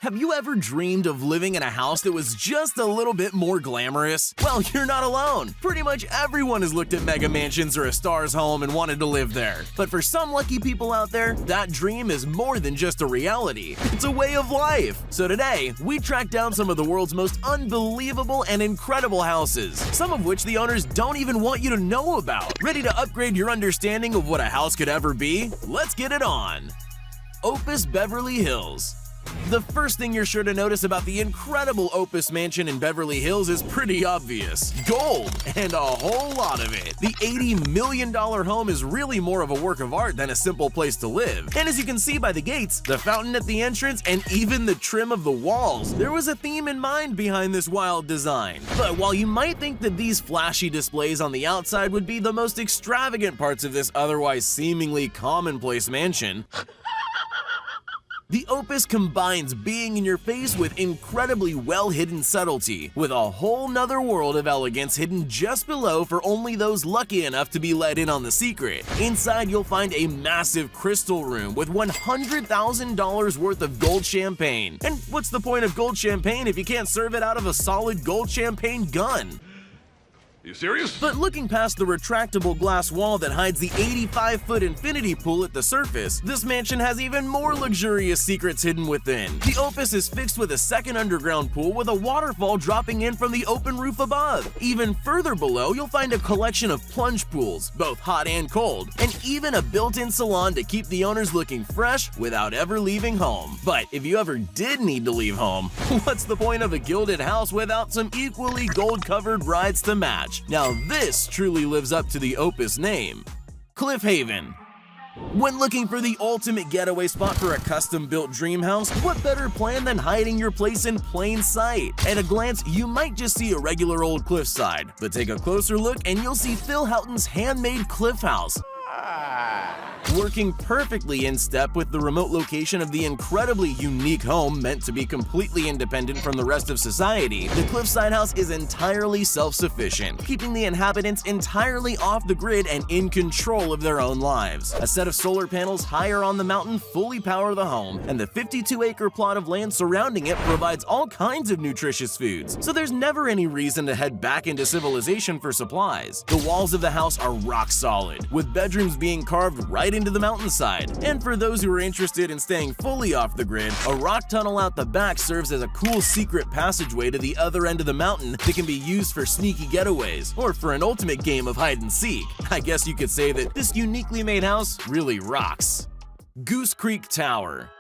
Have you ever dreamed of living in a house that was just a little bit more glamorous? Well, you're not alone. Pretty much everyone has looked at mega mansions or a star's home and wanted to live there. But for some lucky people out there, that dream is more than just a reality. It's a way of life. So today, we tracked down some of the world's most unbelievable and incredible houses, some of which the owners don't even want you to know about. Ready to upgrade your understanding of what a house could ever be? Let's get it on. Opus Beverly Hills. The first thing you're sure to notice about the incredible Opus Mansion in Beverly Hills is pretty obvious. Gold, and a whole lot of it. The $80 million home is really more of a work of art than a simple place to live. And as you can see by the gates, the fountain at the entrance, and even the trim of the walls, there was a theme in mind behind this wild design. But while you might think that these flashy displays on the outside would be the most extravagant parts of this otherwise seemingly commonplace mansion, the Opus combines being in your face with incredibly well-hidden subtlety, with a whole nother world of elegance hidden just below for only those lucky enough to be let in on the secret. Inside, you'll find a massive crystal room with $100,000 worth of gold champagne. And what's the point of gold champagne if you can't serve it out of a solid gold champagne gun? You serious? But looking past the retractable glass wall that hides the 85-foot infinity pool at the surface, this mansion has even more luxurious secrets hidden within. The Opus is fixed with a second underground pool with a waterfall dropping in from the open roof above. Even further below, you'll find a collection of plunge pools, both hot and cold, and even a built-in salon to keep the owners looking fresh without ever leaving home. But if you ever did need to leave home, what's the point of a gilded house without some equally gold-covered rides to match? Now this truly lives up to the Opus name. Cliff Haven. When looking for the ultimate getaway spot for a custom-built dream house, what better plan than hiding your place in plain sight? At a glance, you might just see a regular old cliffside, but take a closer look and you'll see Phil Houghton's handmade cliff house, working perfectly in step with the remote location of the incredibly unique home meant to be completely independent from the rest of society. The cliffside house is entirely self-sufficient, keeping the inhabitants entirely off the grid and in control of their own lives. A set of solar panels higher on the mountain fully power the home, and the 52-acre plot of land surrounding it provides all kinds of nutritious foods, so there's never any reason to head back into civilization for supplies. The walls of the house are rock solid, with bedrooms being carved right into the mountainside. And for those who are interested in staying fully off the grid, a rock tunnel out the back serves as a cool secret passageway to the other end of the mountain that can be used for sneaky getaways, or for an ultimate game of hide and seek. I guess you could say that this uniquely made house really rocks. Goose Creek Tower.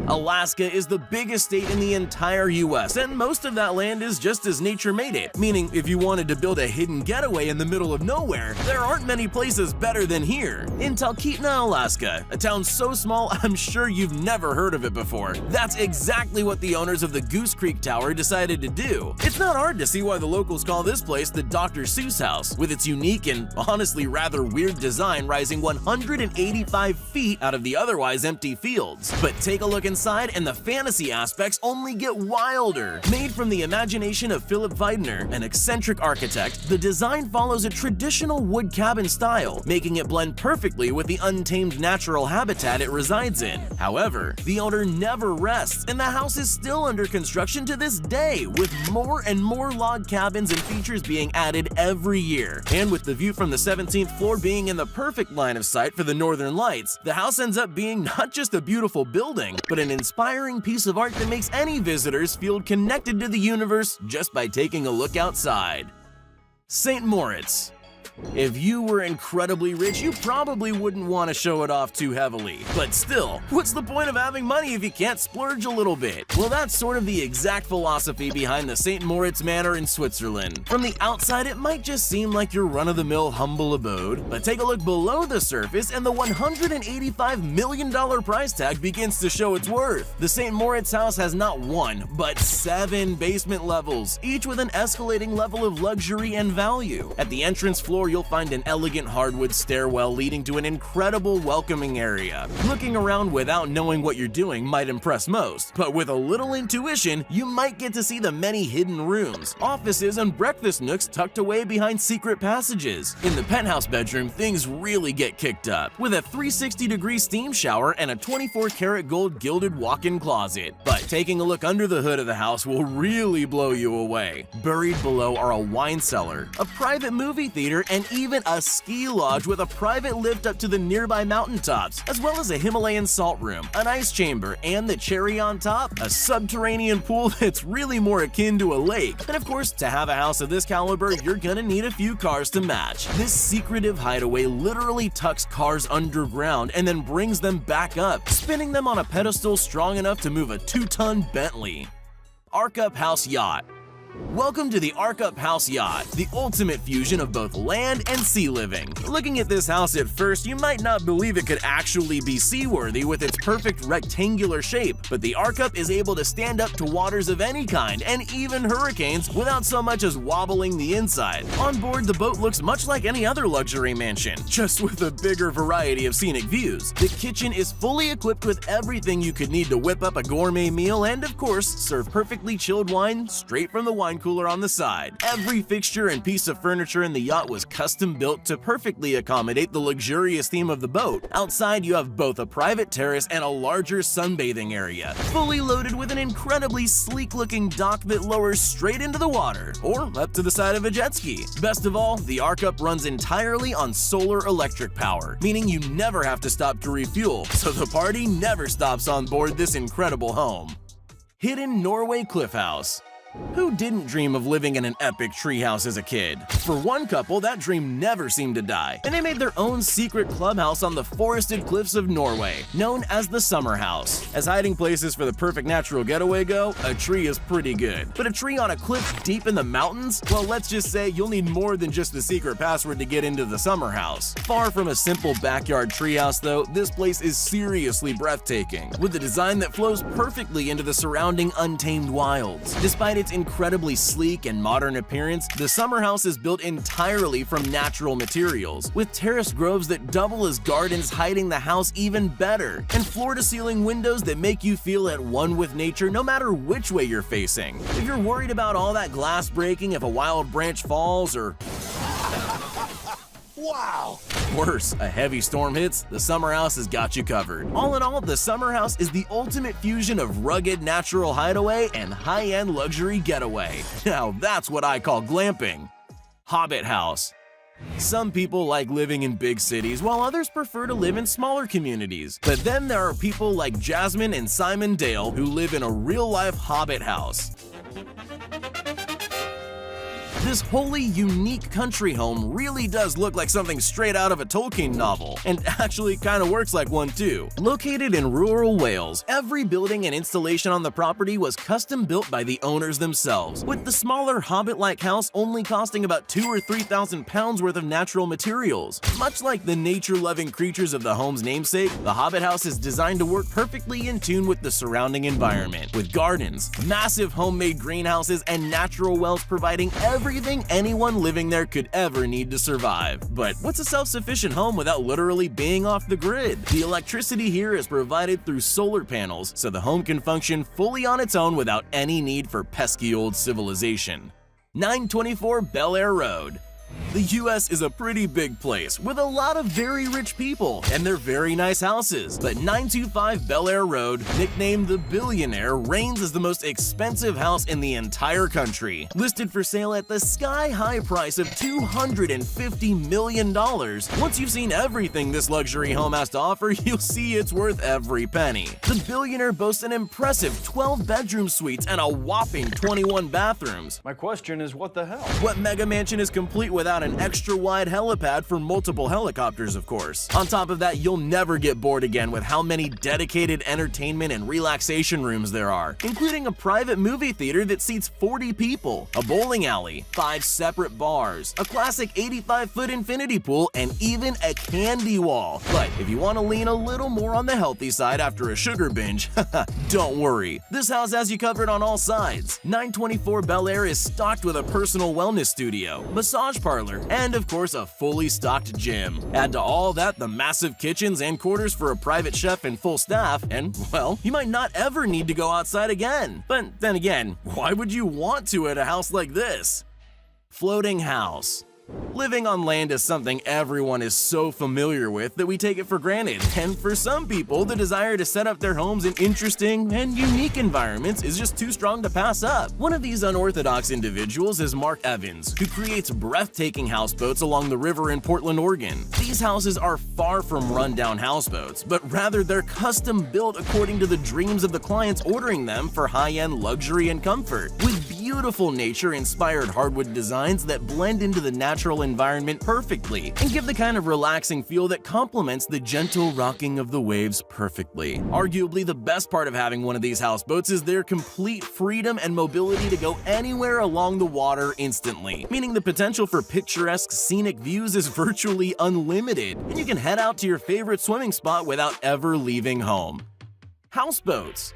Alaska is the biggest state in the entire US, and most of that land is just as nature made it, meaning if you wanted to build a hidden getaway in the middle of nowhere, there aren't many places better than here. In Talkeetna, Alaska, a town so small I'm sure you've never heard of it before, that's exactly what the owners of the Goose Creek Tower decided to do. It's not hard to see why the locals call this place the Dr. Seuss House, with its unique and honestly rather weird design rising 185 feet out of the otherwise empty fields. But take a look inside and the fantasy aspects only get wilder. Made from the imagination of Philip Weidner, an eccentric architect, the design follows a traditional wood cabin style, making it blend perfectly with the untamed natural habitat it resides in. However, the owner never rests, and the house is still under construction to this day, with more and more log cabins and features being added every year. And with the view from the 17th floor being in the perfect line of sight for the northern lights, the house ends up being not just a beautiful building, but an inspiring piece of art that makes any visitors feel connected to the universe just by taking a look outside. St. Moritz. If you were incredibly rich, you probably wouldn't want to show it off too heavily. But still, what's the point of having money if you can't splurge a little bit? Well, that's sort of the exact philosophy behind the St. Moritz Manor in Switzerland. From the outside, it might just seem like your run-of-the-mill humble abode, but take a look below the surface and the $185 million price tag begins to show its worth. The St. Moritz house has not one, but 7 basement levels, each with an escalating level of luxury and value. At the entrance floor, floor, you'll find an elegant hardwood stairwell leading to an incredible welcoming area. Looking around without knowing what you're doing might impress most, but with a little intuition, you might get to see the many hidden rooms, offices, and breakfast nooks tucked away behind secret passages. In the penthouse bedroom, things really get kicked up, with a 360-degree steam shower and a 24-karat gold gilded walk-in closet. But taking a look under the hood of the house will really blow you away. Buried below are a wine cellar, a private movie theater, and even a ski lodge with a private lift up to the nearby mountaintops, as well as a Himalayan salt room, an ice chamber, and the cherry on top, a subterranean pool that's really more akin to a lake. And of course, to have a house of this caliber, you're gonna need a few cars to match. This secretive hideaway literally tucks cars underground and then brings them back up, spinning them on a pedestal strong enough to move a 2-ton Bentley. Arkup House Yacht. Welcome to the Arkup House Yacht, the ultimate fusion of both land and sea living. Looking at this house at first, you might not believe it could actually be seaworthy with its perfect rectangular shape, but the Arkup is able to stand up to waters of any kind and even hurricanes without so much as wobbling the inside. On board, the boat looks much like any other luxury mansion, just with a bigger variety of scenic views. The kitchen is fully equipped with everything you could need to whip up a gourmet meal and, of course, serve perfectly chilled wine straight from the wine cooler on the side. Every fixture and piece of furniture in the yacht was custom built to perfectly accommodate the luxurious theme of the boat. Outside, you have both a private terrace and a larger sunbathing area, fully loaded with an incredibly sleek-looking dock that lowers straight into the water, or up to the side of a jet ski. Best of all, the Arkup runs entirely on solar electric power, meaning you never have to stop to refuel, so the party never stops on board this incredible home. Hidden Norway Cliff House. Who didn't dream of living in an epic treehouse as a kid? For one couple, that dream never seemed to die, and they made their own secret clubhouse on the forested cliffs of Norway, known as the Summer House. As hiding places for the perfect natural getaway go, a tree is pretty good. But a tree on a cliff deep in the mountains? Well, let's just say you'll need more than just the secret password to get into the Summer House. Far from a simple backyard treehouse though, this place is seriously breathtaking, with a design that flows perfectly into the surrounding untamed wilds. Despite its incredibly sleek and modern appearance, the Summer House is built entirely from natural materials, with terrace groves that double as gardens hiding the house even better, and floor-to-ceiling windows that make you feel at one with nature no matter which way you're facing. If you're worried about all that glass breaking if a wild branch falls or wow! Worse, a heavy storm hits, the Summer House has got you covered. All in all, the Summer House is the ultimate fusion of rugged natural hideaway and high-end luxury getaway. Now that's what I call glamping. Hobbit House. Some people like living in big cities, while others prefer to live in smaller communities. But then there are people like Jasmine and Simon Dale who live in a real-life Hobbit house. This wholly unique country home really does look like something straight out of a Tolkien novel, and actually kind of works like one too. Located in rural Wales, every building and installation on the property was custom built by the owners themselves, with the smaller Hobbit-like house only costing about £2,000 or £3,000 worth of natural materials. Much like the nature-loving creatures of the home's namesake, the Hobbit house is designed to work perfectly in tune with the surrounding environment, with gardens, massive homemade greenhouses, and natural wells providing everything anyone living there could ever need to survive. But what's a self-sufficient home without literally being off the grid? The electricity here is provided through solar panels, so the home can function fully on its own without any need for pesky old civilization. 924 Bel Air Road. The US is a pretty big place with a lot of very rich people and their very nice houses, but 925 Bel Air Road, nicknamed the Billionaire, reigns as the most expensive house in the entire country. Listed for sale at the sky-high price of $250 million. Once you've seen everything this luxury home has to offer, you'll see it's worth every penny. The Billionaire boasts an impressive 12-bedroom suites and a whopping 21 bathrooms. My question is, what the hell? What mega mansion is complete without an extra-wide helipad for multiple helicopters, of course? On top of that, you'll never get bored again with how many dedicated entertainment and relaxation rooms there are, including a private movie theater that seats 40 people, a bowling alley, 5 separate bars, a classic 85-foot infinity pool, and even a candy wall. But if you want to lean a little more on the healthy side after a sugar binge, don't worry. This house has you covered on all sides. 924 Bel Air is stocked with a personal wellness studio, massage parlor, trailer, and of course a fully stocked gym. Add to all that the massive kitchens and quarters for a private chef and full staff, and well, you might not ever need to go outside again. But then again, why would you want to at a house like this? Floating house. Living on land is something everyone is so familiar with that we take it for granted, and for some people, the desire to set up their homes in interesting and unique environments is just too strong to pass up. One of these unorthodox individuals is Mark Evans, who creates breathtaking houseboats along the river in Portland, Oregon. These houses are far from rundown houseboats, but rather they're custom built according to the dreams of the clients ordering them for high-end luxury and comfort, with beautiful nature-inspired hardwood designs that blend into the natural environment perfectly and give the kind of relaxing feel that complements the gentle rocking of the waves perfectly. Arguably, the best part of having one of these houseboats is their complete freedom and mobility to go anywhere along the water instantly, meaning the potential for picturesque scenic views is virtually unlimited, and you can head out to your favorite swimming spot without ever leaving home. Houseboats.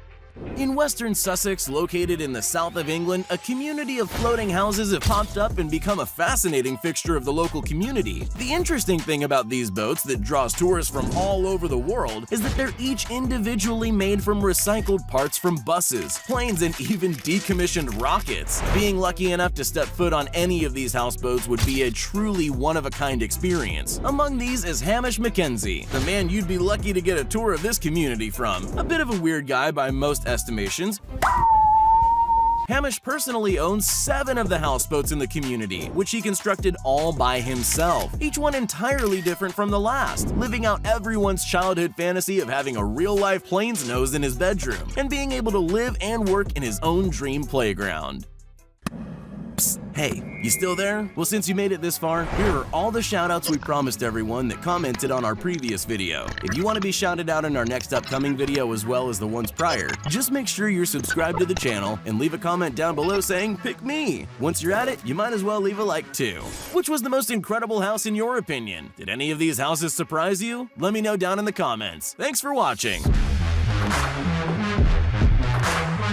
In western Sussex, located in the south of England, a community of floating houses have popped up and become a fascinating fixture of the local community. The interesting thing about these boats that draws tourists from all over the world is that they're each individually made from recycled parts from buses, planes, and even decommissioned rockets. Being lucky enough to step foot on any of these houseboats would be a truly one-of-a-kind experience. Among these is Hamish Mackenzie, the man you'd be lucky to get a tour of this community from. A bit of a weird guy by most estimations, Hamish personally owns 7 of the houseboats in the community, which he constructed all by himself, each one entirely different from the last, living out everyone's childhood fantasy of having a real-life plane's nose in his bedroom and being able to live and work in his own dream playground. Psst, hey, you still there? Well, since you made it this far, here are all the shoutouts we promised everyone that commented on our previous video. If you want to be shouted out in our next upcoming video as well as the ones prior, just make sure you're subscribed to the channel and leave a comment down below saying, "Pick me." Once you're at it, you might as well leave a like too. Which was the most incredible house in your opinion? Did any of these houses surprise you? Let me know down in the comments. Thanks for watching.